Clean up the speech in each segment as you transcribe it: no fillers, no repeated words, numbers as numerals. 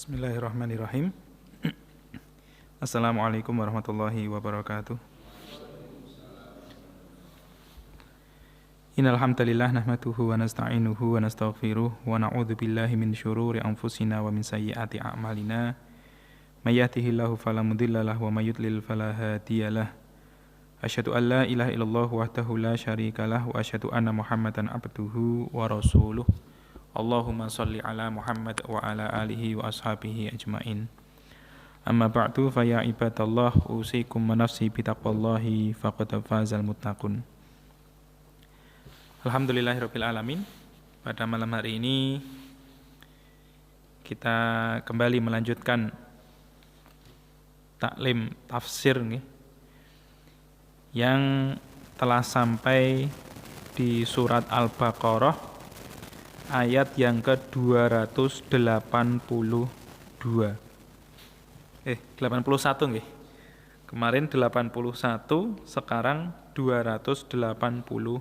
Bismillahirrahmanirrahim. Assalamualaikum warahmatullahi wabarakatuh. Innal hamdalillah nahmaduhu wa nasta'inuhu wa nastaghfiruh wa na'udzu billahi min syururi anfusina wa min sayyiati a'malina. May yahdihillahu fala mudilla lahu wa may yudlil fala hadiyalah. Asyhadu an la ilaha illallah wahdahu la syarikalah wa asyhadu anna Muhammadan abduhu wa rasuluh. Allahumma salli ala Muhammad wa ala alihi wa ashabihi ajmain. Amma ba'du fa ya ibadallah usikum wa nafsi bitaqwallahi faqad fazal muttaqun. Alhamdulillahirabbil alamin. Pada malam hari ini kita kembali melanjutkan taklim tafsir yang telah sampai di surat Al-Baqarah ayat yang ke-282. 81 nggih. Kemarin 81, sekarang 282.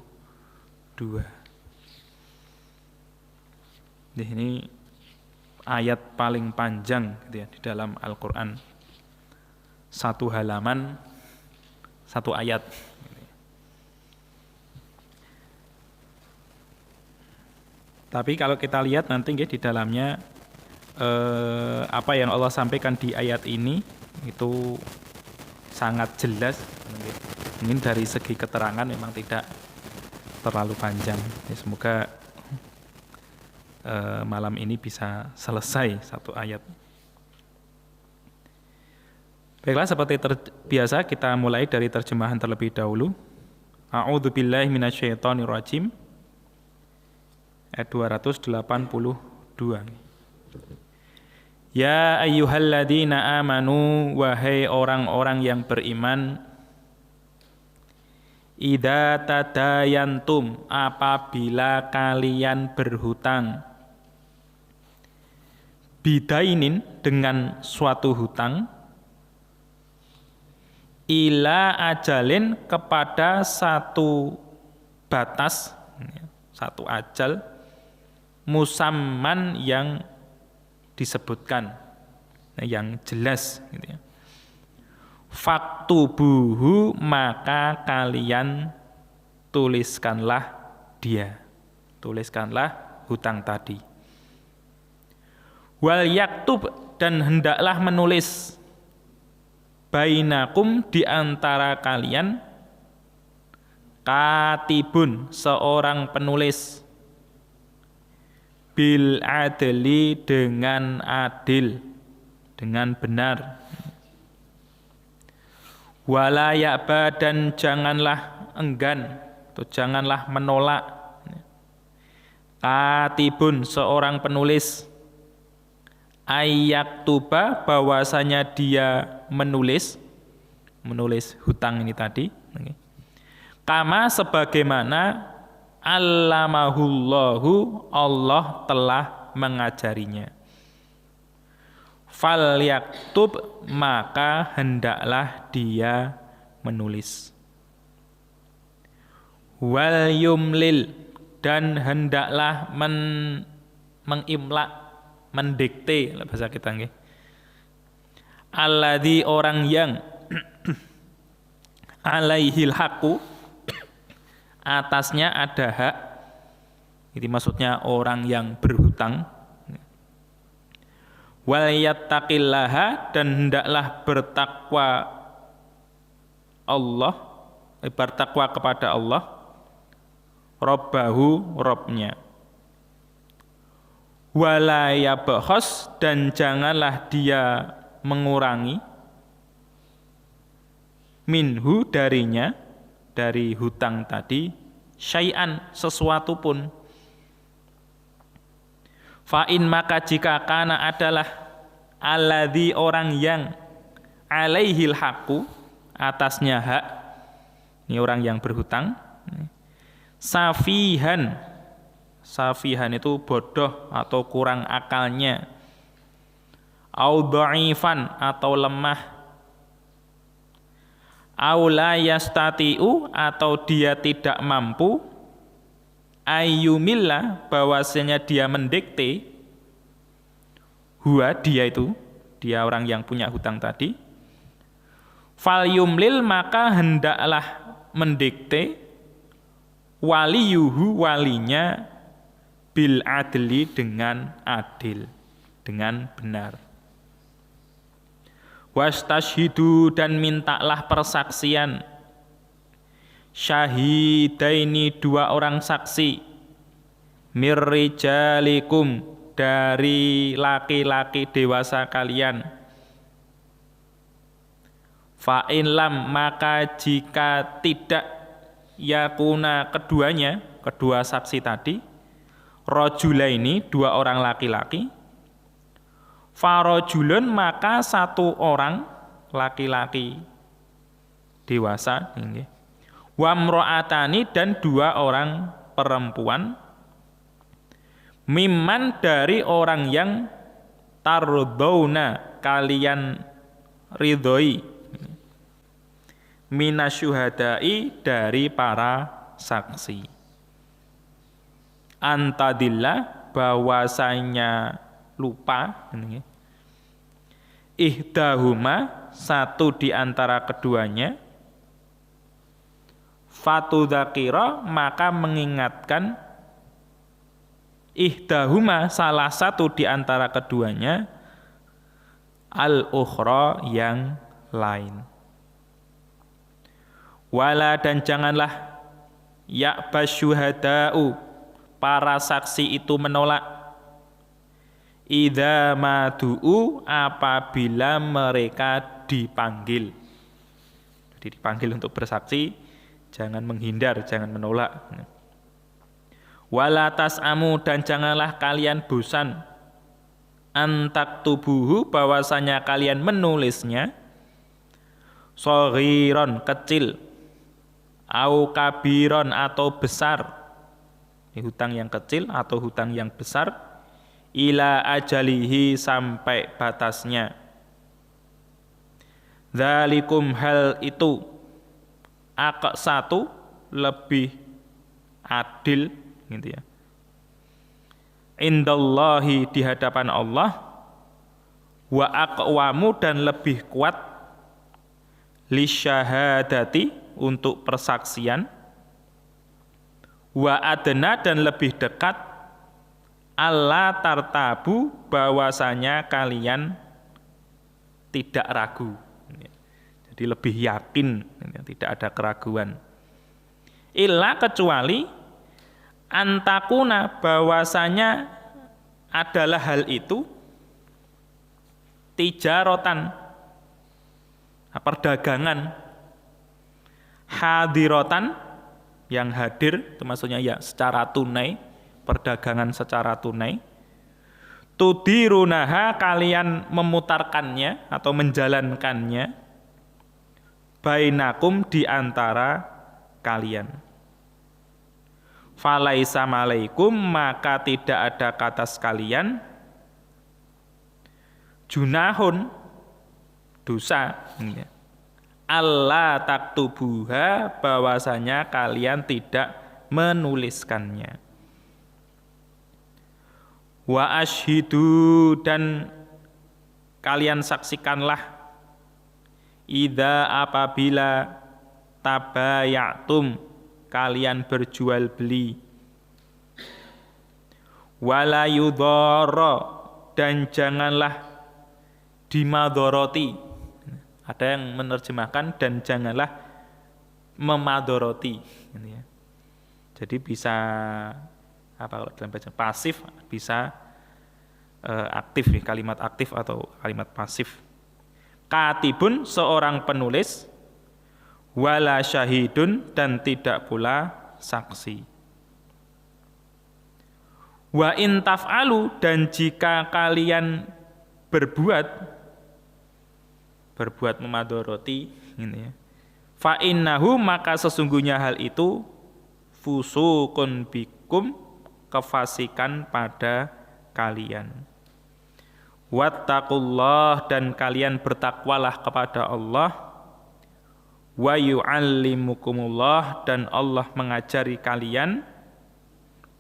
Ini ayat paling panjang gitu ya di dalam Al-Qur'an. Satu halaman, satu ayat. Tapi kalau kita lihat nanti di dalamnya apa yang Allah sampaikan di ayat ini itu sangat jelas. Mungkin dari segi keterangan memang tidak terlalu panjang. Ya, semoga malam ini bisa selesai satu ayat. Baiklah, seperti biasa kita mulai dari terjemahan terlebih dahulu. A'udzu billahi minasyaitonir rajim. Ayat 282. Ya ayyuhalladzina amanu, wahai orang-orang yang beriman, idza tadayantum, apabila kalian berhutang, bidainin, dengan suatu hutang, ila ajalin, kepada satu batas, satu ajal, musamman, yang disebutkan, yang jelas gitu ya. Faktubuhu, maka kalian tuliskanlah dia, tuliskanlah hutang tadi. Wal yaktub, dan hendaklah menulis, bainakum, di antara kalian, katibun, seorang penulis, bil adli, dengan adil, dengan benar. Wala ya'ba, dan janganlah enggan atau janganlah menolak, katibun, seorang penulis, ayyaktuba, bahwasanya dia menulis hutang ini tadi, kama, sebagaimana allamahullahu, Allah telah mengajarinya. Fal yaktub, maka hendaklah dia menulis. Wal yumlil, dan hendaklah mengimla, mendikte bahasa kita nggih. Alladzi, orang yang alaihil haqu, atasnya ada hak. Ini maksudnya orang yang berhutang. Wal yattaqillaha, dan hendaklah bertakwa Allah, bertakwa kepada Allah, Rabbahu, Rabbnya. Wala yabkhos, dan janganlah dia mengurangi, minhu, darinya, dari hutang tadi, syai'an, sesuatu pun. Fa'in, maka jika kana adalah, alladzi, orang yang alaihil haqqu, atasnya hak, ini orang yang berhutang, safihan, safihan itu bodoh atau kurang akalnya, au dha'ifan, atau lemah, aula yastati'u, atau dia tidak mampu, ayyumillah, bahwasanya dia mendikte, Huwa dia orang yang punya hutang tadi, fal yumlil maka hendaklah mendikte waliyuhu walinya bil adli dengan adil, dengan benar. Wastashhidu dan mintalah persaksian syahidaini 2 orang saksi mirrijalikum dari laki-laki dewasa kalian. Fa in lam maka jika tidak yakuna kedua saksi tadi rajulaini 2 orang laki-laki, farajulun maka 1 orang laki-laki dewasa nggih, wa mraatani dan 2 orang perempuan, mimman dari orang yang tardhauna kalian ridhoi, minasyuhada'i dari para saksi. Antadillah bahwasanya lupa, ihdahuma 1 di antara keduanya, fatudzakira maka mengingatkan, ihdahuma salah 1 di antara keduanya, al-ukhra yang lain. Wala dan janganlah ya'basyuhada'u para saksi itu menolak, idza madu'u apabila mereka dipanggil. Jadi dipanggil untuk bersaksi, jangan menghindar, jangan menolak. Wala tas'amu dan janganlah kalian bosan, antaktubuhu bahwasanya kalian menulisnya, shaghiron kecil, au kabiron atau besar, hutang yang kecil atau hutang yang besar, ila ajalihi sampai batasnya. Dzalikum hal itu aqsatu lebih adil gitu ya. Indallahi di hadapan Allah, wa aqwamu dan lebih kuat, lisyahadati untuk persaksian, wa adna dan lebih dekat, alla tartabu bahwasanya kalian tidak ragu. Jadi lebih yakin, tidak ada keraguan. Illa kecuali antakuna bahwasanya adalah hal itu tijarotan, perdagangan, hadirotan yang hadir, itu maksudnya ya secara tunai, perdagangan secara tunai, tudirunaha kalian memutarkannya atau menjalankannya, bainakum di antara kalian. Falaisa malaikum maka tidak ada kata sekalian, junahun dosa, Allah taktubuha bahwasanya kalian tidak menuliskannya. Wa asyhidu dan kalian saksikanlah, idza apabila tabayatum kalian berjual beli, wala yudhara dan janganlah dimadoroti. Ada yang menerjemahkan dan janganlah memadoroti. Jadi bisa apa kalau dalam bahasa pasif, bisa aktif nih, kalimat aktif atau kalimat pasif. Katibun seorang penulis, wala syahidun dan tidak pula saksi. Wa in taf'alu dan jika kalian berbuat memadoroti ini ya. Fa innahu maka sesungguhnya hal itu fusukun bikum kefasikan pada kalian. Wattaqullah dan kalian bertakwalah kepada Allah. Wa yu'allimukumullah dan Allah mengajari kalian.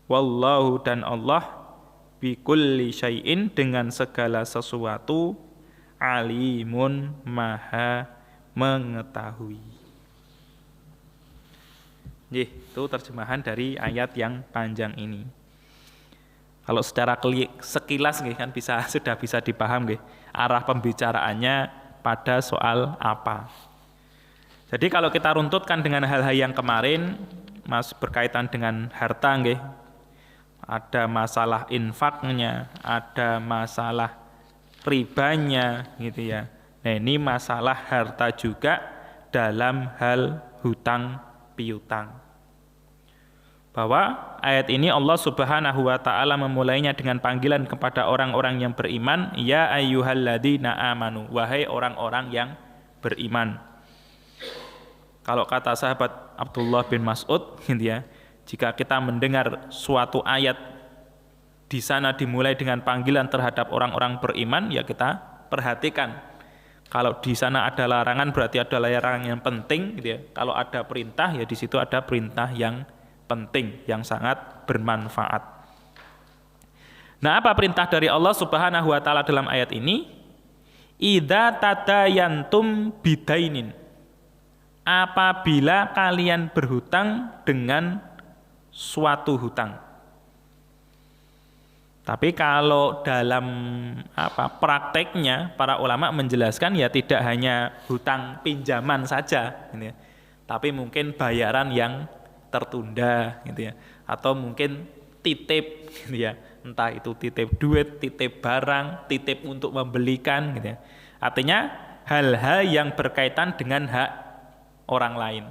Wallahu dan Allah bikulli syai'in, dengan segala sesuatu, alimun, maha mengetahui. Itu terjemahan dari ayat yang panjang ini. Kalau secara sekilas kan sudah bisa dipaham arah pembicaraannya pada soal apa. Jadi kalau kita runtutkan dengan hal-hal yang kemarin, masih berkaitan dengan harta, ada masalah infaknya, ada masalah ribanya, gitu ya. Nah, ini masalah harta juga dalam hal hutang piutang. Bahwa ayat ini Allah Subhanahu wa taala memulainya dengan panggilan kepada orang-orang yang beriman, ya ayyuhalladzina amanu, wahai orang-orang yang beriman. Kalau kata sahabat Abdullah bin Mas'ud, gitu ya, jika kita mendengar suatu ayat di sana dimulai dengan panggilan terhadap orang-orang beriman, ya kita perhatikan. Kalau di sana ada larangan, berarti ada larangan yang penting, gitu ya. Kalau ada perintah, ya di situ ada perintah yang penting, yang sangat bermanfaat. Nah, apa perintah dari Allah Subhanahu wa taala dalam ayat ini? Idza tadayantum bidainin. Apabila kalian berhutang dengan suatu hutang. Tapi kalau dalam prakteknya para ulama menjelaskan ya tidak hanya hutang pinjaman saja, gitu ya, tapi mungkin bayaran yang tertunda, gitu ya, atau mungkin titip, gitu ya, entah itu titip duit, titip barang, titip untuk membelikan, gitu ya. Artinya hal-hal yang berkaitan dengan hak orang lain,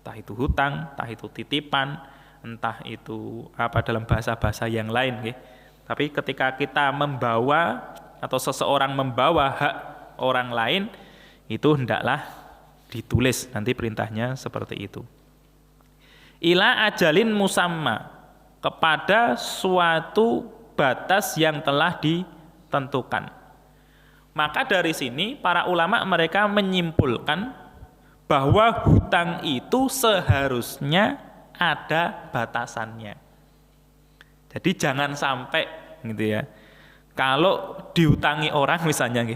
entah itu hutang, entah itu titipan, entah itu dalam bahasa-bahasa yang lain, gitu. Tapi ketika kita membawa atau seseorang membawa hak orang lain, itu hendaklah ditulis, nanti perintahnya seperti itu. Ila ajalin musamma, kepada suatu batas yang telah ditentukan. Maka dari sini para ulama mereka menyimpulkan bahwa hutang itu seharusnya ada batasannya. Jadi jangan sampai, gitu ya, kalau dihutangi orang misalnya,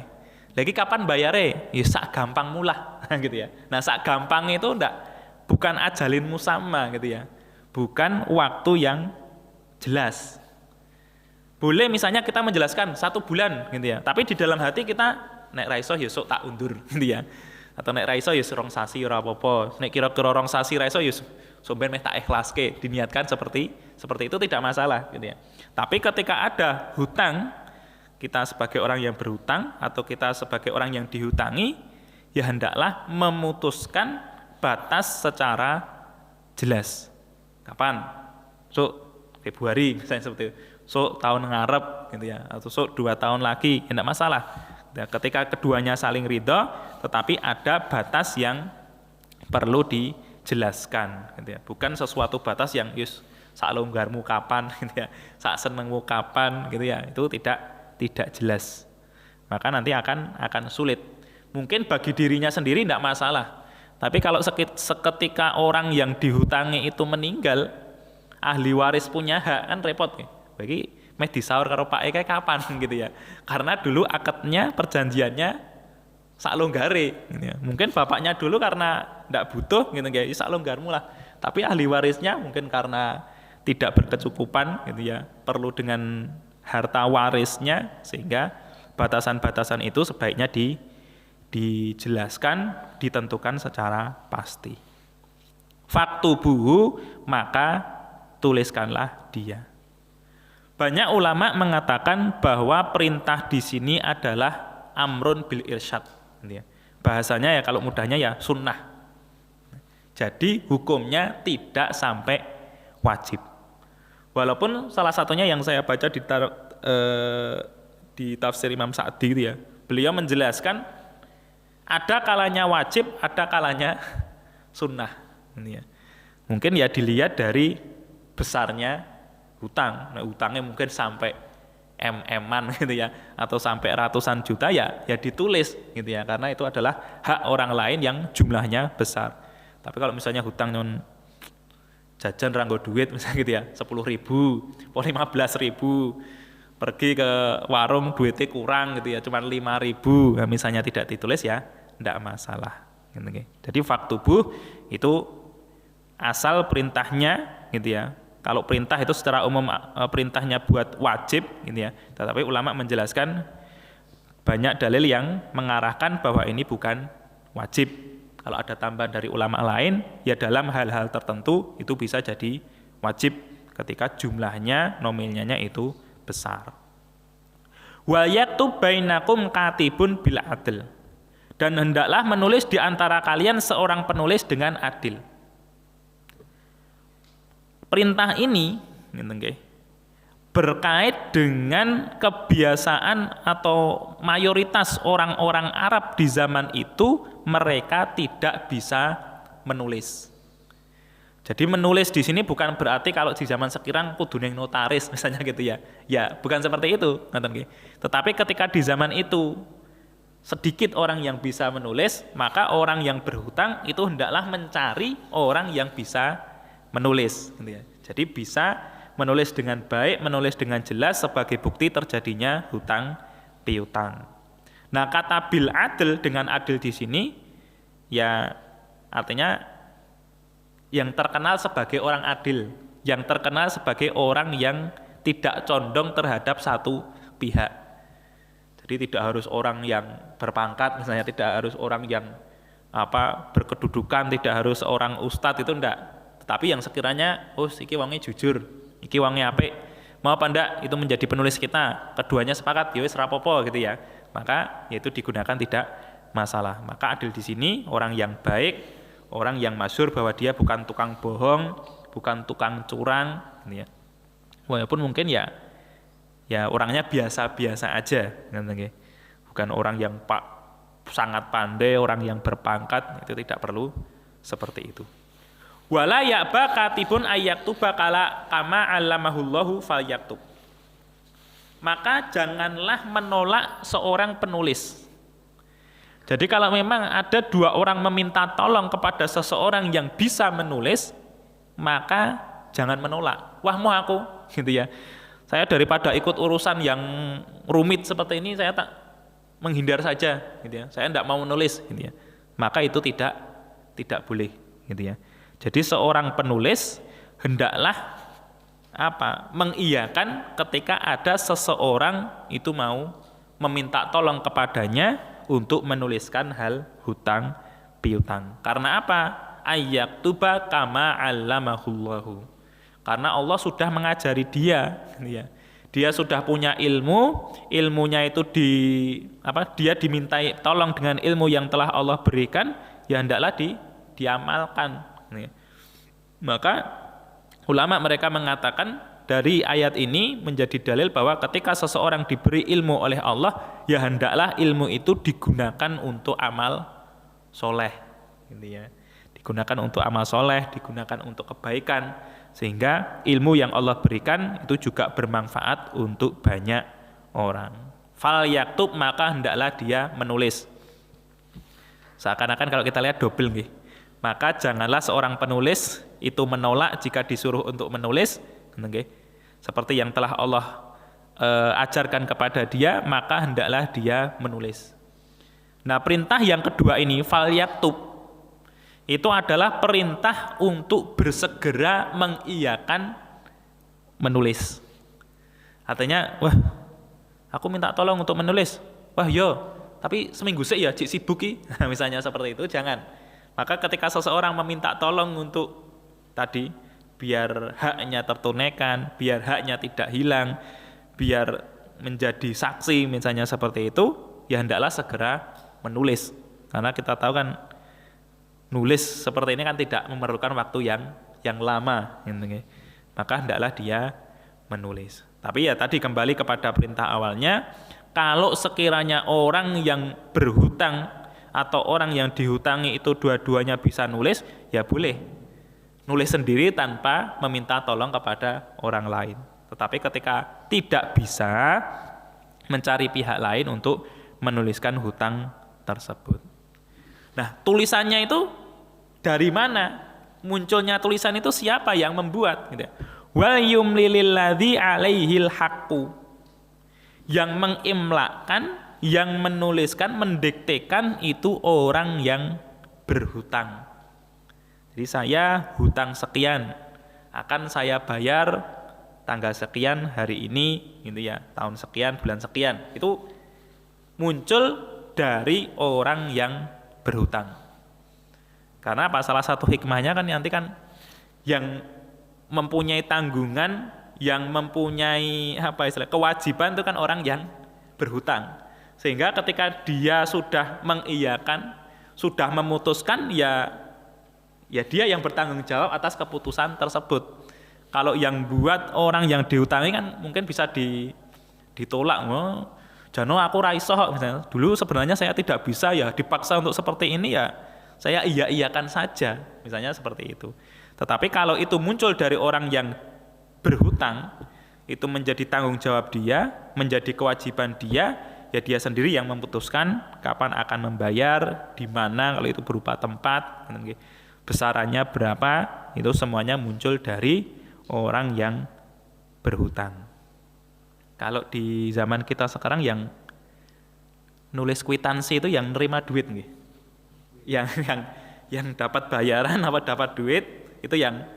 lagi kapan bayare? Ya sak gampang mulah, gitu ya. Nah, sak gampang itu bukan ajalin musamma, gitu ya, bukan waktu yang jelas. Boleh misalnya kita menjelaskan 1 bulan, gitu ya, tapi di dalam hati kita nek raiso ya sok tak undur, gitu ya. Atau nek raiso ya rong sasi ora apa-apa. Nek kira-kira rong sasi raiso ya somben meh tak ikhlaske, diniatkan seperti itu tidak masalah, gitu ya. Tapi ketika ada hutang, kita sebagai orang yang berhutang atau kita sebagai orang yang dihutangi, ya hendaklah memutuskan batas secara jelas. Kapan? Februari misalnya seperti itu. Tahun ngarep, gitu ya, atau 2 tahun lagi, tidak masalah. Nah, ketika keduanya saling ridho, tetapi ada batas yang perlu dijelaskan, gitu ya. Bukan sesuatu batas yang sak longgarmu kapan, gitu ya, sak senengmu kapan, gitu ya. Itu tidak jelas. Maka nanti akan sulit. Mungkin bagi dirinya sendiri tidak masalah. Tapi kalau seketika orang yang dihutangi itu meninggal, ahli waris punya hak, kan repot. Bagi meh disaur karo Pak Eka kapan, gitu ya. Karena dulu akadnya, perjanjiannya sak longgare, gitu ya. Mungkin bapaknya dulu karena ndak butuh, gitu ya, sak longgarmu lah. Tapi ahli warisnya mungkin karena tidak berkecukupan, gitu ya, perlu dengan harta warisnya, sehingga batasan-batasan itu sebaiknya dijelaskan, ditentukan secara pasti. Faktubuhu, maka tuliskanlah dia. Banyak ulama mengatakan bahwa perintah di sini adalah amrun bil irsyad. Bahasanya ya kalau mudahnya ya sunnah. Jadi hukumnya tidak sampai wajib. Walaupun salah satunya yang saya baca di tafsir Imam Sa'di itu ya, beliau menjelaskan ada kalanya wajib, ada kalanya sunnah. Mungkin ya dilihat dari besarnya hutang. Nah, hutangnya mungkin sampai MM-an, gitu ya, atau sampai ratusan juta, ya ditulis, gitu ya, karena itu adalah hak orang lain yang jumlahnya besar. Tapi kalau misalnya hutang non jajan ranggo duit misalnya, gitu ya, 10.000, 15.000, pergi ke warung duitnya kurang gitu ya, cuma 5.000, misalnya tidak ditulis ya tidak masalah gitu. Jadi faktubuh itu asal perintahnya gitu ya. Kalau perintah itu secara umum perintahnya buat wajib gitu ya, tetapi ulama menjelaskan banyak dalil yang mengarahkan bahwa ini bukan wajib. Kalau ada tambahan dari ulama lain ya dalam hal-hal tertentu itu bisa jadi wajib ketika jumlahnya nominalnya itu besar. Wa yaktub bainakum katibun bil adl. Dan hendaklah menulis di antara kalian seorang penulis dengan adil. Perintah ini berkait dengan kebiasaan atau mayoritas orang-orang Arab di zaman itu mereka tidak bisa menulis. Jadi menulis di sini bukan berarti kalau di zaman sekarang kudu neng notaris misalnya gitu ya. Ya, bukan seperti itu, tetapi ketika di zaman itu sedikit orang yang bisa menulis, maka orang yang berhutang itu hendaklah mencari orang yang bisa menulis gitu ya. Jadi bisa menulis dengan baik, menulis dengan jelas sebagai bukti terjadinya hutang piutang. Nah, kata bil adil dengan adil di sini ya artinya yang terkenal sebagai orang adil, yang terkenal sebagai orang yang tidak condong terhadap satu pihak. Jadi tidak harus orang yang berpangkat, misalnya tidak harus orang yang berkedudukan, tidak harus orang ustadz, itu enggak. Tetapi yang sekiranya iki wongnya jujur, iki wongnya apik, mau apa enggak itu menjadi penulis kita, keduanya sepakat ya wis rapopo gitu ya. Maka yaitu digunakan tidak masalah. Maka adil di sini orang yang baik, orang yang masyhur bahwa dia bukan tukang bohong, bukan tukang curang gitu ya. Walaupun mungkin ya orangnya biasa-biasa aja gitu. Bukan orang yang sangat pandai, orang yang berpangkat, itu tidak perlu seperti itu. Wala ya'ba katibun ayyaktuba kama 'allamahullahu falyaktub. Maka janganlah menolak seorang penulis. Jadi kalau memang ada dua orang meminta tolong kepada seseorang yang bisa menulis, maka jangan menolak. Wah mau aku, gitu ya. Saya daripada ikut urusan yang rumit seperti ini, saya tak menghindar saja, gitu ya. Saya tidak mau menulis, gitu ya. Maka itu tidak boleh, gitu ya. Jadi seorang penulis hendaklah mengiyakan ketika ada seseorang itu mau meminta tolong kepadanya untuk menuliskan hal hutang piutang. Karena apa? Ayyaktuba kama 'allamahullahu. Karena Allah sudah mengajari dia, ya. Dia sudah punya ilmu, ilmunya itu dia dimintai tolong dengan ilmu yang telah Allah berikan, ya hendaklah diamalkan. Ya. Maka ulama mereka mengatakan dari ayat ini menjadi dalil bahwa ketika seseorang diberi ilmu oleh Allah, ya hendaklah ilmu itu digunakan untuk amal soleh, gitu ya. Digunakan untuk amal soleh, digunakan untuk kebaikan, sehingga ilmu yang Allah berikan itu juga bermanfaat untuk banyak orang. Fal yaktub, maka hendaklah dia menulis. Seakan-akan kalau kita lihat double nih. Maka janganlah seorang penulis itu menolak jika disuruh untuk menulis, okay? Seperti yang telah Allah ajarkan kepada dia, maka hendaklah dia menulis. Nah, perintah yang kedua ini, fal yaktub, itu adalah perintah untuk bersegera mengiyakan menulis. Artinya, wah, aku minta tolong untuk menulis. Wah, yo, tapi seminggu sih ya, cik sibuk ki. Misalnya seperti itu, jangan. Maka ketika seseorang meminta tolong untuk tadi, biar haknya tertunaikan, biar haknya tidak hilang, biar menjadi saksi misalnya seperti itu, ya hendaklah segera menulis. Karena kita tahu kan nulis seperti ini kan tidak memerlukan waktu yang lama, gitu. Maka hendaklah dia menulis. Tapi ya tadi kembali kepada perintah awalnya, kalau sekiranya orang yang berhutang atau orang yang dihutangi itu dua-duanya bisa nulis, ya boleh nulis sendiri tanpa meminta tolong kepada orang lain. Tetapi ketika tidak bisa, mencari pihak lain untuk menuliskan hutang tersebut. Nah, tulisannya itu dari mana? Munculnya tulisan itu siapa yang membuat? Gitu. Wal yumlilil ladzi alaihil haqqu. Yang mengimlakkan, yang menuliskan, mendiktekan itu orang yang berhutang. Jadi saya hutang sekian, akan saya bayar tanggal sekian hari ini, gitu ya, tahun sekian, bulan sekian. Itu muncul dari orang yang berhutang. Karena apa? Salah satu hikmahnya kan nanti kan yang mempunyai tanggungan, yang mempunyai kewajiban itu kan orang yang berhutang. Sehingga ketika dia sudah mengiyakan, sudah memutuskan, ya dia yang bertanggung jawab atas keputusan tersebut. Kalau yang buat orang yang dihutangi kan mungkin bisa ditolak. Jano aku raiso misalnya. Dulu sebenarnya saya tidak bisa, ya dipaksa untuk seperti ini, ya saya iya-iyakan saja, misalnya seperti itu. Tetapi kalau itu muncul dari orang yang berhutang, itu menjadi tanggung jawab dia, menjadi kewajiban dia, ya dia sendiri yang memutuskan kapan akan membayar, di mana, kalau itu berupa tempat, besarannya berapa, itu semuanya muncul dari orang yang berhutang. Kalau di zaman kita sekarang yang nulis kwitansi itu yang nerima duit nggih. Yang dapat bayaran apa dapat duit itu yang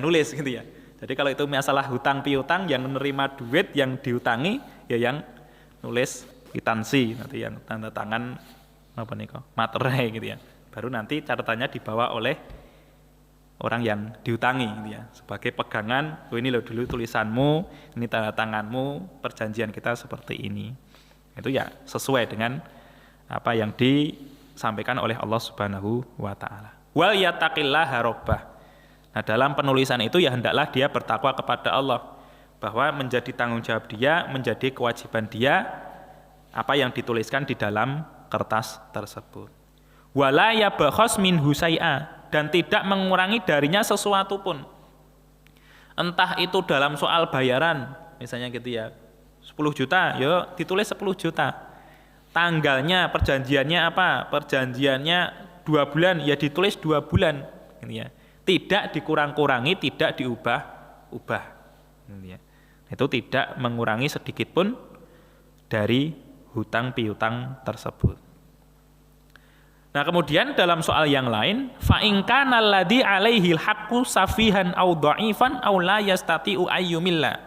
nulis gitu ya. Jadi kalau itu masalah hutang piutang, yang menerima duit yang diutangi ya yang nulis kwitansi, nanti yang tanda tangan apa nih kok materai gitu ya. Baru nanti catatannya dibawa oleh orang yang diutangi gitu ya, sebagai pegangan, ini loh dulu tulisanmu, ini tanda tanganmu, perjanjian kita seperti ini. Itu ya sesuai dengan apa yang disampaikan oleh Allah Subhanahu wa taala. Wal yattaqillaha rabbah. Nah, dalam penulisan itu ya hendaklah dia bertakwa kepada Allah, bahwa menjadi tanggung jawab dia, menjadi kewajiban dia apa yang dituliskan di dalam kertas tersebut. Wala yabakhas minhu syai'a, dan tidak mengurangi darinya sesuatu pun. Entah itu dalam soal bayaran, misalnya gitu ya, 10 juta, ya ditulis 10 juta. Tanggalnya, perjanjiannya apa? Perjanjiannya 2 bulan, ya ditulis 2 bulan. Gitu ya. Tidak dikurang-kurangi, tidak diubah-ubah. Gitu ya. Itu tidak mengurangi sedikit pun dari hutang piutang tersebut. Nah, kemudian dalam soal yang lain, fa in kana alladhi alaihil haqqu safihan aw dha'ifan aw la yastati'u ayyumilla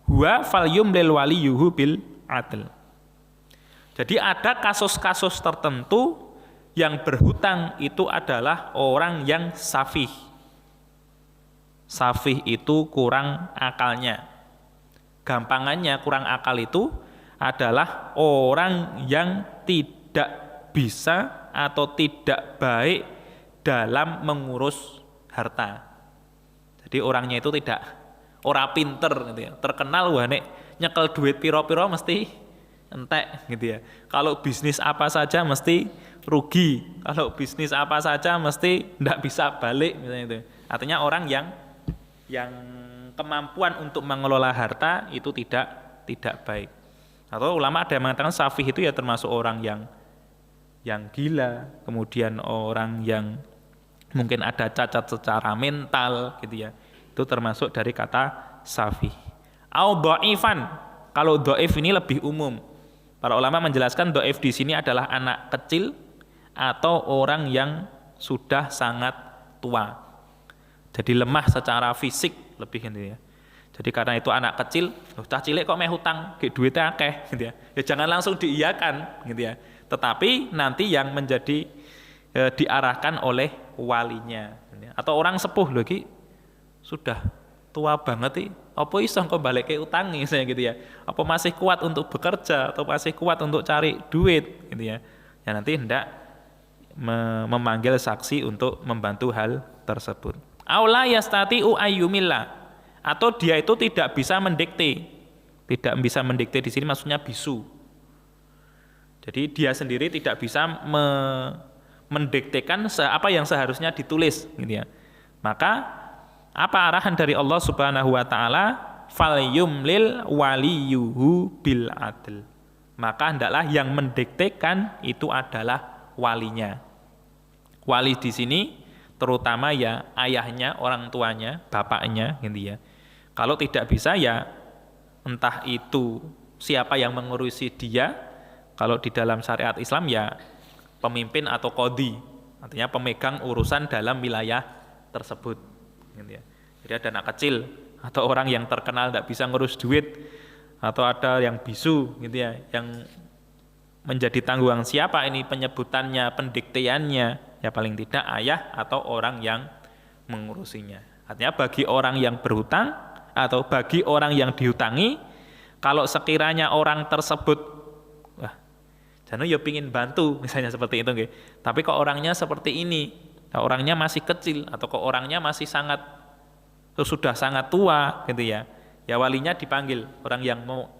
huwa falyumlil waliyuhu bil adl. Jadi ada kasus-kasus tertentu yang berhutang itu adalah orang yang safih. Safih itu kurang akalnya. Gampangannya kurang akal itu adalah orang yang tidak bisa atau tidak baik dalam mengurus harta. Jadi orangnya itu tidak ora pinter gitu ya. Terkenal wah nek nyekel duit piro-piro mesti entek gitu ya. Kalau bisnis apa saja mesti rugi. Kalau bisnis apa saja mesti ndak bisa balik misalnya itu. Artinya orang yang kemampuan untuk mengelola harta itu tidak baik. Atau ulama ada yang mengatakan safih itu ya termasuk orang yang gila, kemudian orang yang mungkin ada cacat secara mental gitu ya. Itu termasuk dari kata safih. Au dhaifan. Kalau dhaif ini lebih umum. Para ulama menjelaskan dhaif di sini adalah anak kecil atau orang yang sudah sangat tua. Jadi lemah secara fisik lebih gitu ya. Jadi karena itu anak kecil, cah cilik kok meh hutang, duitnya akeh gitu ya. Ya jangan langsung diiyakan gitu ya. Tetapi nanti yang menjadi diarahkan oleh walinya. Atau orang sepuh lagi sudah tua banget, apa iso kok balik ke utangi saya gitu ya. Apa masih kuat untuk bekerja atau masih kuat untuk cari duit gitu ya. Ya nanti hendak memanggil saksi untuk membantu hal tersebut. Aula yastati'u ayyumillah, atau dia itu tidak bisa mendikte. Tidak bisa mendikte di sini maksudnya bisu. Jadi dia sendiri tidak bisa mendiktekan apa yang seharusnya ditulis gitu ya. Maka apa arahan dari Allah Subhanahu wa taala? Falyumlil waliyuhu bil adl. Maka hendaklah yang mendiktekan itu adalah walinya. Wali di sini terutama ya ayahnya, orang tuanya, bapaknya gitu ya. Kalau tidak bisa ya entah itu siapa yang mengurusi dia. Kalau di dalam syariat Islam ya pemimpin atau qadhi, artinya pemegang urusan dalam wilayah tersebut gitu ya. Jadi ada anak kecil atau orang yang terkenal tidak bisa ngurus duit, atau ada yang bisu gitu ya, yang menjadi tanggungan siapa ini penyebutannya, pendikteannya, ya paling tidak ayah atau orang yang mengurusinya. Artinya bagi orang yang berhutang atau bagi orang yang dihutangi, kalau sekiranya orang tersebut, wah, janu ya pingin bantu, misalnya seperti itu, okay. Tapi kok orangnya seperti ini, orangnya masih kecil, atau kok orangnya masih sudah sangat tua, gitu ya. Ya walinya dipanggil, orang yang mau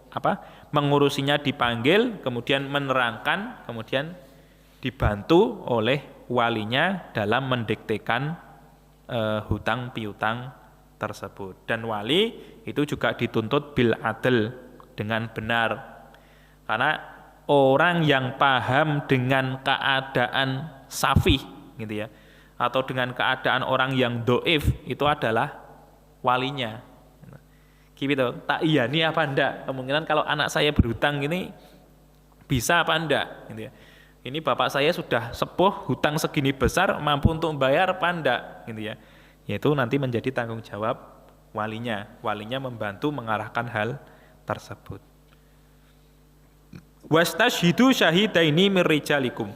mengurusinya dipanggil, kemudian menerangkan, kemudian dibantu oleh walinya dalam mendiktekan hutang piutang tersebut. Dan wali itu juga dituntut bil adl, dengan benar, karena orang yang paham dengan keadaan safih gitu ya, atau dengan keadaan orang yang doif, itu adalah walinya. Gitu, tak iya nih apa enggak, kemungkinan kalau anak saya berhutang ini bisa apa enggak gitu ya. Ini bapak saya sudah sepuh, hutang segini besar, mampu untuk membayar apa enggak gitu ya. Yaitu nanti menjadi tanggung jawab walinya. Walinya membantu mengarahkan hal tersebut. Wastashhidu syahidaini mir rijalikum.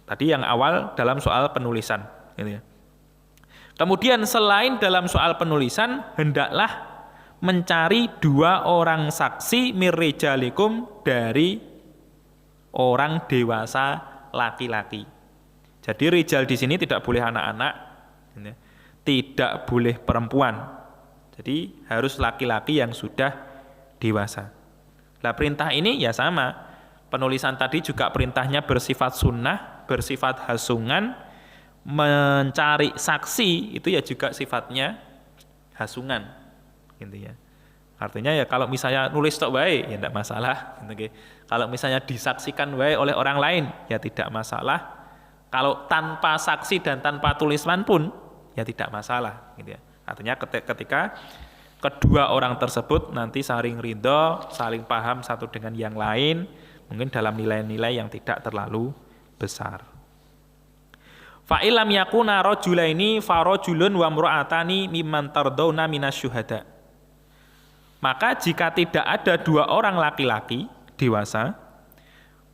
Tadi yang awal dalam soal penulisan gitu ya. Kemudian selain dalam soal penulisan, hendaklah mencari 2 orang saksi mir rijalikum, dari orang dewasa laki-laki. Jadi rijal di sini tidak boleh anak-anak, tidak boleh perempuan. Jadi harus laki-laki yang sudah dewasa. Nah perintah ini ya sama. Penulisan tadi juga perintahnya bersifat sunnah, bersifat hasungan. Mencari saksi itu ya juga sifatnya hasungan, gitu ya. Artinya ya kalau misalnya nulis tok wae ya tidak masalah, gitu. Kalau misalnya disaksikan wae oleh orang lain ya tidak masalah. Kalau tanpa saksi dan tanpa tulisan pun ya tidak masalah, gitu ya. Artinya ketika kedua orang tersebut nanti saling ridho, saling paham satu dengan yang lain, mungkin dalam nilai-nilai yang tidak terlalu besar. Fa'ilam yakuna rajulaini farajulun wa imra'atani mimman tardawna minasyuhada. Maka jika tidak ada 2 orang laki-laki dewasa,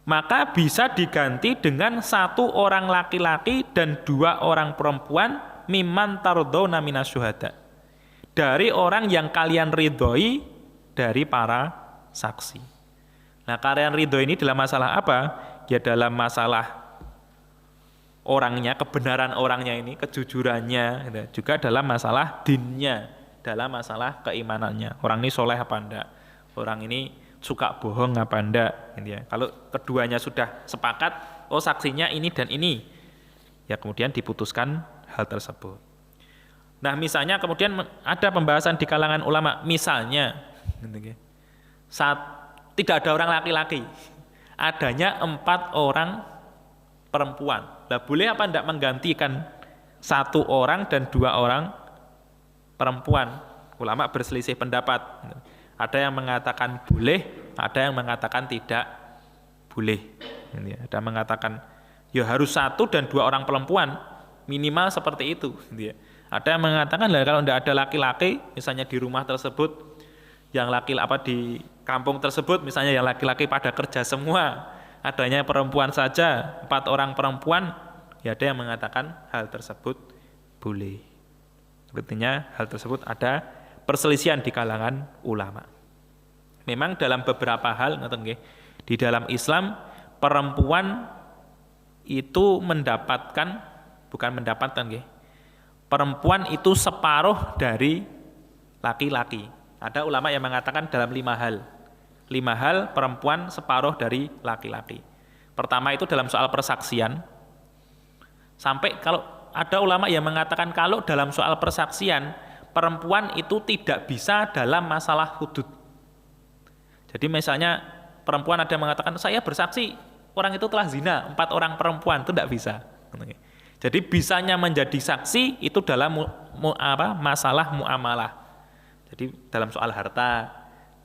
maka bisa diganti dengan 1 orang laki-laki dan 2 orang perempuan mimman tardawna minasyuhada, dari orang yang kalian ridhoi dari para saksi. Nah, kalian ridhoi ini dalam masalah apa? Ya dalam masalah orangnya, kebenaran orangnya ini, kejujurannya, gitu. Juga dalam masalah dinnya, dalam masalah keimanannya. Orang ini soleh apa enggak? Orang ini suka bohong apa enggak? Gitu ya. Kalau keduanya sudah sepakat, oh saksinya ini dan ini, ya kemudian diputuskan hal tersebut. Nah misalnya kemudian ada pembahasan di kalangan ulama, misalnya gitu, tidak ada orang laki-laki, adanya 4 orang perempuan. Lah boleh apa enggak menggantikan 1 orang dan 2 orang perempuan? Ulama berselisih pendapat. Ada yang mengatakan boleh, ada yang mengatakan tidak boleh. Ada yang mengatakan ya harus 1 dan 2 orang perempuan, minimal seperti itu. Ada yang mengatakan lah kalau enggak ada laki-laki, misalnya di rumah tersebut, yang di kampung tersebut, misalnya yang laki-laki pada kerja semua, adanya perempuan saja, 4 orang perempuan, ya ada yang mengatakan hal tersebut boleh. Artinya hal tersebut ada perselisihan di kalangan ulama. Memang dalam beberapa hal, di dalam Islam perempuan itu perempuan itu separuh dari laki-laki. Ada ulama yang mengatakan dalam 5 hal. 5 hal perempuan separuh dari laki-laki. Pertama itu dalam soal persaksian. Sampai kalau ada ulama yang mengatakan kalau dalam soal persaksian perempuan itu tidak bisa dalam masalah hudud. Jadi misalnya perempuan ada yang mengatakan saya bersaksi orang itu telah zina, 4 orang perempuan, itu tidak bisa. Jadi bisanya menjadi saksi itu dalam masalah muamalah. Jadi dalam soal harta,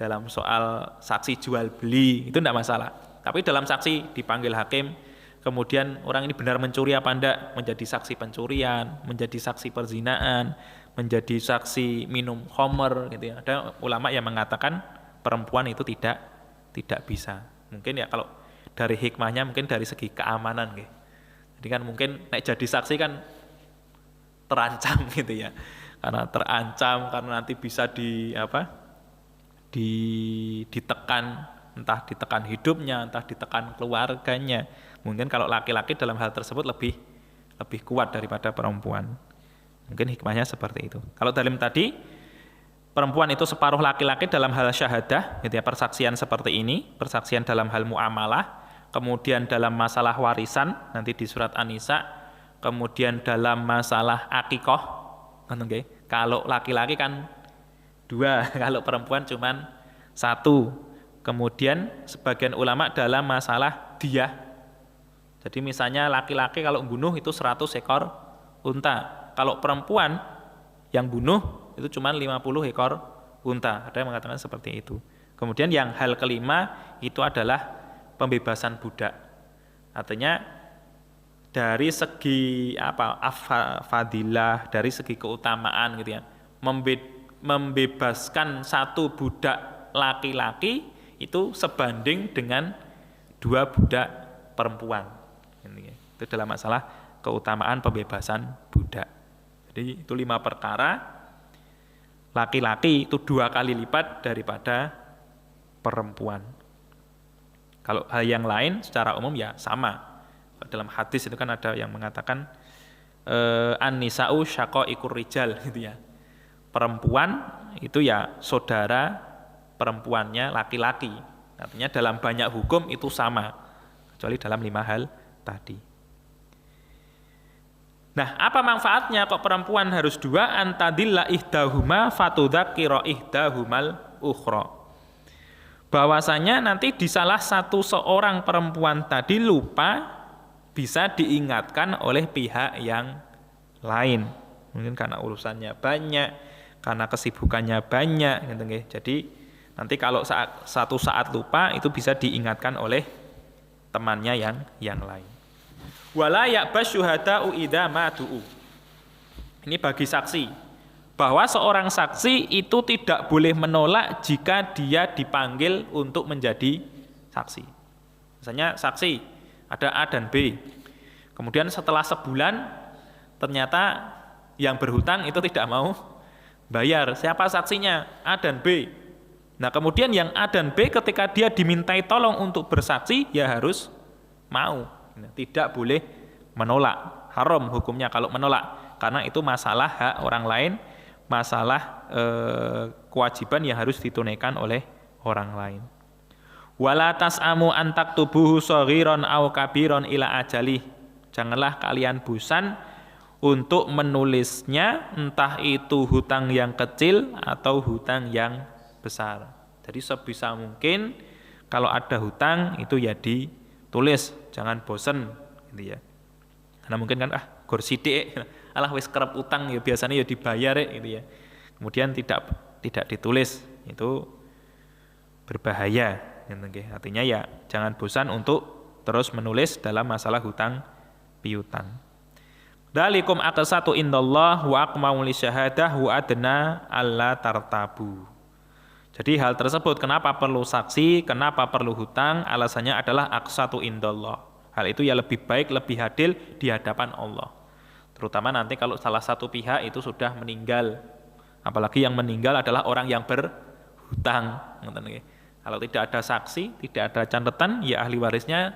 dalam soal saksi jual beli itu tidak masalah. Tapi dalam saksi dipanggil hakim, kemudian orang ini benar mencuri apa enggak, menjadi saksi pencurian, menjadi saksi perzinaan, menjadi saksi minum khamr gitu ya. Ada ulama yang mengatakan perempuan itu tidak bisa. Mungkin ya kalau dari hikmahnya mungkin dari segi keamanan gitu. Jadi kan mungkin nek jadi saksi kan terancam gitu ya. Karena terancam, karena nanti bisa ditekan, entah ditekan hidupnya, entah ditekan keluarganya. Mungkin kalau laki-laki dalam hal tersebut lebih kuat daripada perempuan. Mungkin hikmahnya seperti itu. Kalau dalam tadi perempuan itu separuh laki-laki dalam hal syahadah, gitu ya, persaksian seperti ini, persaksian dalam hal muamalah, kemudian dalam masalah warisan nanti di surat An-Nisa, kemudian dalam masalah akikoh, okay. Kalau laki-laki kan 2, kalau perempuan cuman 1. Kemudian sebagian ulama dalam masalah diyah. Jadi misalnya laki-laki kalau bunuh itu 100 ekor unta. Kalau perempuan yang bunuh itu cuman 50 ekor unta. Ada yang mengatakan seperti itu. Kemudian yang hal kelima itu adalah pembebasan budak. Artinya dari segi fadilah, dari segi keutamaan gitu ya. Membebaskan satu budak laki-laki itu sebanding dengan 2 budak perempuan. Itu dalam masalah keutamaan pembebasan budak. Jadi itu 5 perkara. Laki-laki itu 2 kali lipat daripada perempuan. Kalau hal yang lain secara umum ya sama. Dalam hadis itu kan ada yang mengatakan an-nisa'u syaqaiqur rijal gitu ya. Perempuan itu ya saudara perempuannya laki-laki. Artinya dalam banyak hukum itu sama. Kecuali dalam 5 hal tadi. Nah, apa manfaatnya kok perempuan harus 2? Antadilla ihdahuma fatudzakira ihdahumal ukhra. Bahwasanya nanti di salah satu seorang perempuan tadi lupa bisa diingatkan oleh pihak yang lain. Mungkin karena urusannya banyak, karena kesibukannya banyak gitu nggih. Jadi nanti kalau satu saat lupa itu bisa diingatkan oleh temannya yang lain. Wala ya'bas syuhada'u idza matu'u. Ini bagi saksi. Bahwa seorang saksi itu tidak boleh menolak jika dia dipanggil untuk menjadi saksi. Misalnya saksi, ada A dan B. Kemudian setelah sebulan, ternyata yang berhutang itu tidak mau bayar. Siapa saksinya? A dan B. Nah kemudian yang A dan B ketika dia dimintai tolong untuk bersaksi, ya harus mau. Tidak boleh menolak. Haram hukumnya kalau menolak. Karena itu masalah hak orang lain, masalah kewajiban yang harus ditunaikan oleh orang lain. Wala tas'amu an taktubuhu shaghiran aw kabiran ila ajalih. Janganlah kalian bosan untuk menulisnya, entah itu hutang yang kecil atau hutang yang besar. Jadi sebisa mungkin kalau ada hutang itu ya ditulis, jangan bosan gitu ya. Karena mungkin kan gor sithik, alah wis kerep utang ya biasanya ya dibayar gitu ya. Kemudian tidak ditulis, itu berbahaya gitu. Artinya ya jangan bosan untuk terus menulis dalam masalah hutang piutang. Dalikum aqsatu indallah wa aqmamu lisyahadah wa adna alla tartabu. Jadi hal tersebut kenapa perlu saksi, kenapa perlu hutang, alasannya adalah aqsatu indallah. Hal itu ya lebih baik, lebih adil di hadapan Allah. Terutama nanti kalau salah satu pihak itu sudah meninggal. Apalagi yang meninggal adalah orang yang berhutang. Kalau tidak ada saksi, tidak ada catatan, ya ahli warisnya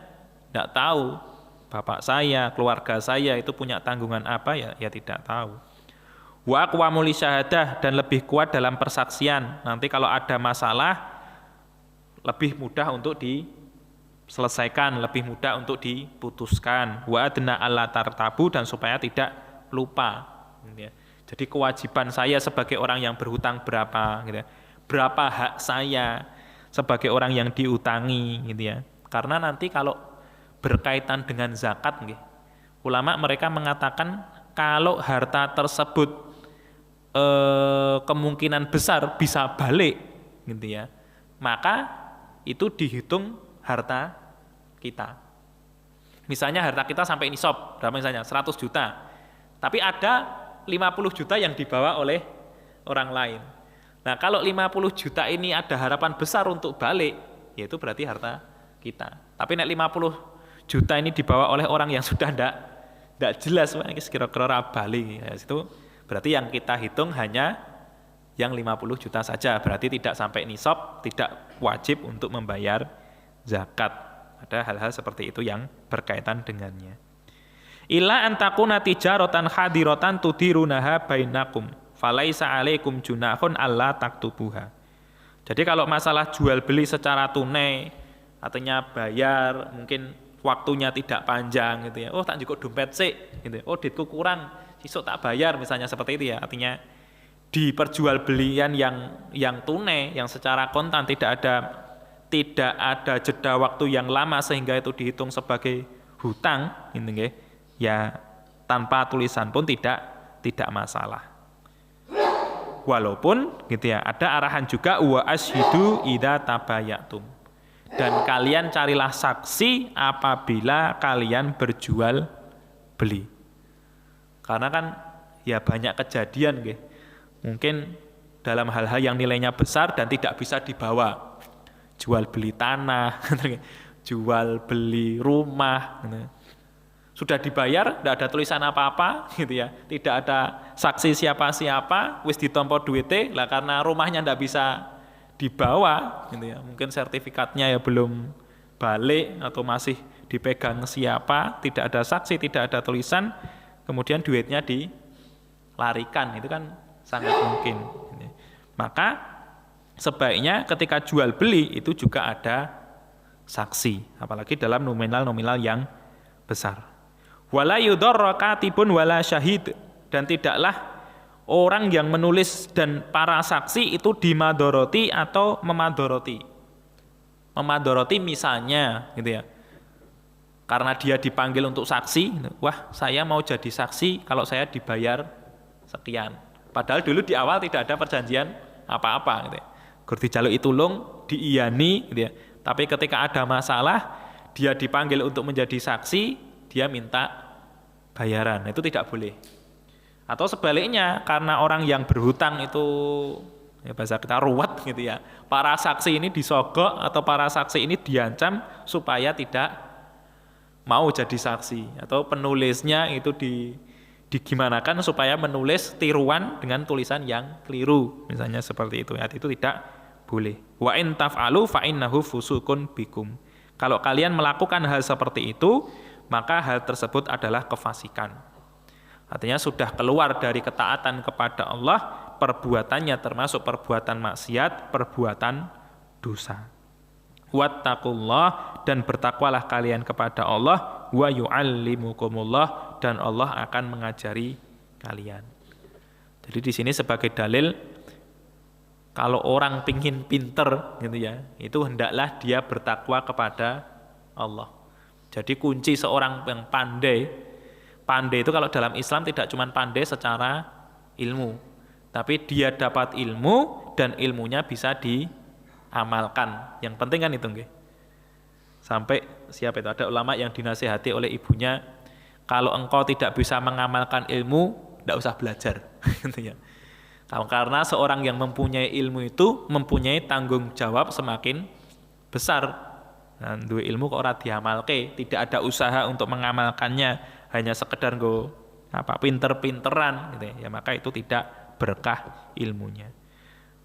tidak tahu. Bapak saya, keluarga saya itu punya tanggungan apa, ya tidak tahu. Wa aqwamu lisyahadah, dan lebih kuat dalam persaksian. Nanti kalau ada masalah, lebih mudah untuk diselesaikan, lebih mudah untuk diputuskan. Wa adna alla tartabu, dan supaya tidak lupa. Jadi kewajiban saya sebagai orang yang berhutang berapa, gitu ya. Berapa hak saya sebagai orang yang diutangi, gitu ya. Karena nanti kalau berkaitan dengan zakat, gitu, ulama mereka mengatakan kalau harta tersebut kemungkinan besar bisa balik, gitu ya. maka itu dihitung harta kita. Misalnya harta kita sampai nisab, berapa misalnya 100 juta. Tapi ada 50 juta yang dibawa oleh orang lain. Nah, kalau 50 juta ini ada harapan besar untuk balik, yaitu berarti harta kita. Tapi nek 50 juta ini dibawa oleh orang yang sudah tidak jelas, kira-kira balik, ya, itu berarti yang kita hitung hanya yang 50 juta saja, berarti tidak sampai nisab, tidak wajib untuk membayar zakat. Ada hal-hal seperti itu yang berkaitan dengannya. Illa antakuna tijaratan hadiratan tudirunaha bainakum falaisa alaikum junahun alla taktubuha. Jadi kalau masalah jual beli secara tunai, artinya bayar, mungkin waktunya tidak panjang gitu ya. Oh tak cukup dompet sih gitu. Oh duitku kurang, sesuk tak bayar misalnya seperti itu ya. Artinya di perjualbelian yang tunai, yang secara kontan tidak ada jeda waktu yang lama sehingga itu dihitung sebagai hutang, gitu ya, tanpa tulisan pun tidak masalah. Walaupun gitu ya, ada arahan juga wa ashidu idza tabayatum. Dan kalian carilah saksi apabila kalian berjual beli. Karena kan ya banyak kejadian nggih. Mungkin dalam hal-hal yang nilainya besar dan tidak bisa dibawa. Jual beli tanah, jual beli rumah, gitu. Sudah dibayar, tidak ada tulisan apa-apa, gitu ya, tidak ada saksi siapa-siapa, wis ditompo duite, lah karena rumahnya tidak bisa dibawa, gitu ya, mungkin sertifikatnya ya belum balik atau masih dipegang siapa, tidak ada saksi, tidak ada tulisan, kemudian duitnya dilarikan, itu kan sangat mungkin. Gitu. Maka sebaiknya ketika jual beli itu juga ada saksi, apalagi dalam nominal-nominal yang besar. Wala yudarra katibun wala syahid, dan tidaklah orang yang menulis dan para saksi itu dimadoroti atau memadoroti. Memadoroti misalnya gitu ya. Karena dia dipanggil untuk saksi, wah saya mau jadi saksi kalau saya dibayar sekian. Padahal dulu di awal tidak ada perjanjian apa-apa gitu ya. Gur dijaluk itulung, diiyani gitu ya. Tapi ketika ada masalah, dia dipanggil untuk menjadi saksi, dia minta bayaran. Itu tidak boleh. Atau sebaliknya, karena orang yang berhutang itu ya bahasa kita ruwet gitu ya. Para saksi ini disogok atau para saksi ini diancam supaya tidak mau jadi saksi, atau penulisnya itu digimanakan supaya menulis tiruan dengan tulisan yang keliru, misalnya seperti itu. Ya, itu tidak boleh. Wa in taf'alu fa innahu fusukun bikum. Kalau kalian melakukan hal seperti itu, maka hal tersebut adalah kefasikan. Artinya sudah keluar dari ketaatan kepada Allah, perbuatannya termasuk perbuatan maksiat, perbuatan dosa. Wattaqullah, dan bertakwalah kalian kepada Allah, wa yu'allimukumullah, dan Allah akan mengajari kalian. Jadi di sini sebagai dalil, kalau orang pingin pinter gitu ya, itu hendaklah dia bertakwa kepada Allah. Jadi kunci seorang yang pandai itu kalau dalam Islam tidak cuma pandai secara ilmu, tapi dia dapat ilmu dan ilmunya bisa diamalkan. Yang penting kan itu nggih. Sampai siapa itu, ada ulama yang dinasihati oleh ibunya, kalau engkau tidak bisa mengamalkan ilmu, tidak usah belajar. Gitu ya. Karena seorang yang mempunyai ilmu itu mempunyai tanggung jawab semakin besar. Nah, dua ilmu kok ora diamalke, tidak ada usaha untuk mengamalkannya, hanya sekedar pinter-pinteran gitu ya, maka itu tidak berkah ilmunya.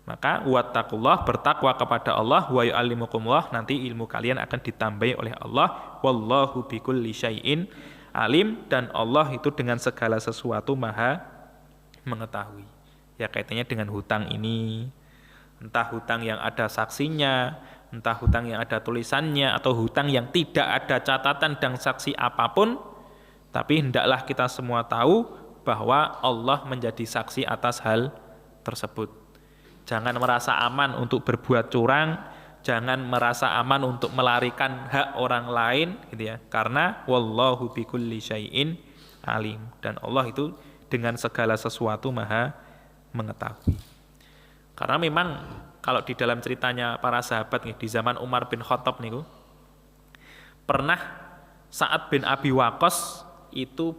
Maka wattaqullah, bertakwa kepada Allah, wa yu'allimukumullah, nanti ilmu kalian akan ditambahi oleh Allah. Wallahu bikulli syai'in alim, dan Allah itu dengan segala sesuatu maha mengetahui. Ya kaitannya dengan hutang ini, entah hutang yang ada saksinya, entah hutang yang ada tulisannya, atau hutang yang tidak ada catatan dan saksi apapun, tapi hendaklah kita semua tahu bahwa Allah menjadi saksi atas hal tersebut. Jangan merasa aman untuk berbuat curang, jangan merasa aman untuk melarikan hak orang lain gitu ya, karena wallahu bikulli syai'in alim, dan Allah itu dengan segala sesuatu maha mengetahui. Karena memang kalau di dalam ceritanya para sahabat nih, di zaman Umar bin Khattab niku pernah Sa'ad bin Abi Waqqas itu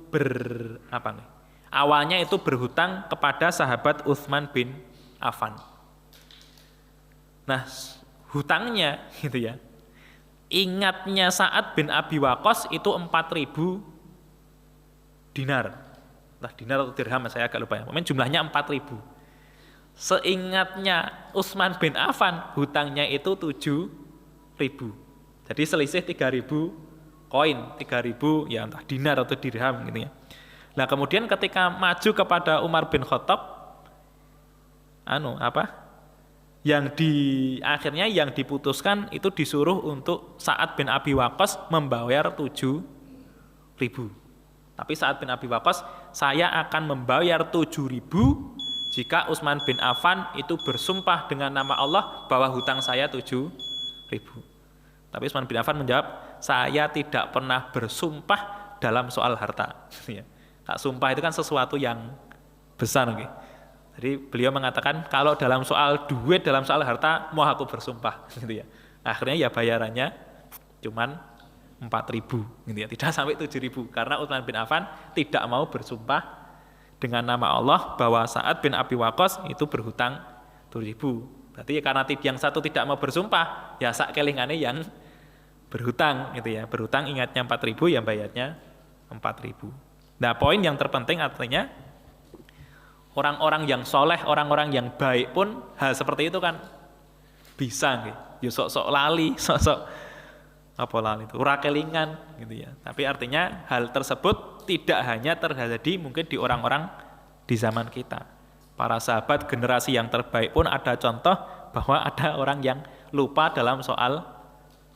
awalnya itu berhutang kepada sahabat Utsman bin Affan. Nah, hutangnya gitu ya. Ingatnya Sa'ad bin Abi Waqqas itu 4.000 dinar. Entah dinar atau dirham, saya agak lupa ya. Pokoknya jumlahnya 4.000. Seingatnya Utsman bin Affan hutangnya itu 7.000. Jadi selisih 3.000 koin, 3.000 ya entah dinar atau dirham gitu ya. Nah, kemudian ketika maju kepada Umar bin Khattab akhirnya yang diputuskan itu disuruh untuk Sa'ad bin Abi Waqqas membayar 7.000. Tapi Sa'ad bin Abi Waqqas, saya akan membayar 7.000 jika Utsman bin Affan itu bersumpah dengan nama Allah bahwa hutang saya 7.000. Tapi Utsman bin Affan menjawab, saya tidak pernah bersumpah dalam soal harta. Kak, sumpah itu kan sesuatu yang besar. Okay? Jadi beliau mengatakan, kalau dalam soal duit, dalam soal harta, mau aku bersumpah. Gitu ya. Akhirnya ya bayarannya cuman 4.000, gitu ya. Tidak sampai 7.000, karena Utsman bin Affan tidak mau bersumpah dengan nama Allah bahwa Sa'ad bin Abi Waqqas itu berhutang 7.000. Berarti ya karena yang satu tidak mau bersumpah, ya sak kelingane yang berhutang, gitu ya. Berhutang ingatnya 4.000, ya bayarnya 4.000. Nah, poin yang terpenting artinya orang-orang yang soleh, orang-orang yang baik pun hal seperti itu kan bisa, gitu. Ya sok-sok lali, sok-sok ora kelingan gitu ya. Tapi artinya hal tersebut tidak hanya terjadi mungkin di orang-orang di zaman kita. Para sahabat generasi yang terbaik pun ada contoh bahwa ada orang yang lupa dalam soal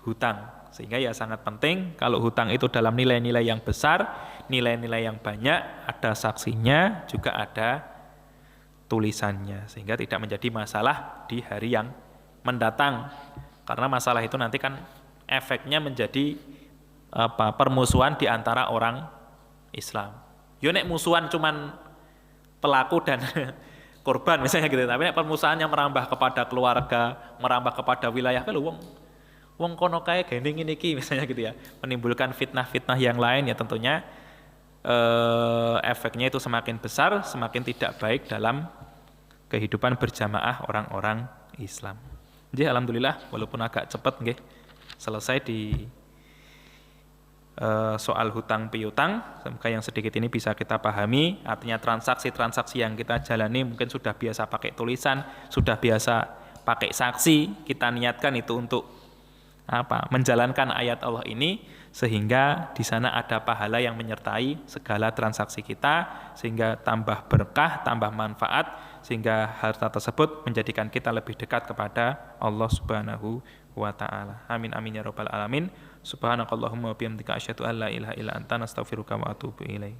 hutang. Sehingga ya sangat penting kalau hutang itu dalam nilai-nilai yang besar, nilai-nilai yang banyak, ada saksinya, juga ada tulisannya. Sehingga tidak menjadi masalah di hari yang mendatang. Karena masalah itu nanti kan efeknya menjadi permusuhan di antara orang Islam. Yo nek musuhan cuman pelaku dan korban misalnya gitu, tapi nek permusuhan yang merambah kepada keluarga, merambah kepada wilayah, kalau wong kono kae gene ngene iki misalnya gitu ya, menimbulkan fitnah-fitnah yang lain, ya tentunya efeknya itu semakin besar, semakin tidak baik dalam kehidupan berjamaah orang-orang Islam. Jadi alhamdulillah walaupun agak cepat nggih selesai di soal hutang piutang. Semoga yang sedikit ini bisa kita pahami. Artinya transaksi-transaksi yang kita jalani mungkin sudah biasa pakai tulisan, sudah biasa pakai saksi. Kita niatkan itu untuk menjalankan ayat Allah ini, sehingga di sana ada pahala yang menyertai segala transaksi kita, sehingga tambah berkah, tambah manfaat, sehingga harta tersebut menjadikan kita lebih dekat kepada Allah Subhanahu wa ta'ala. Amin amin ya rabbal alamin. Subhanakallahumma wa bihamdika asyhadu an la ilaha illa anta astaghfiruka wa atubu ilaik.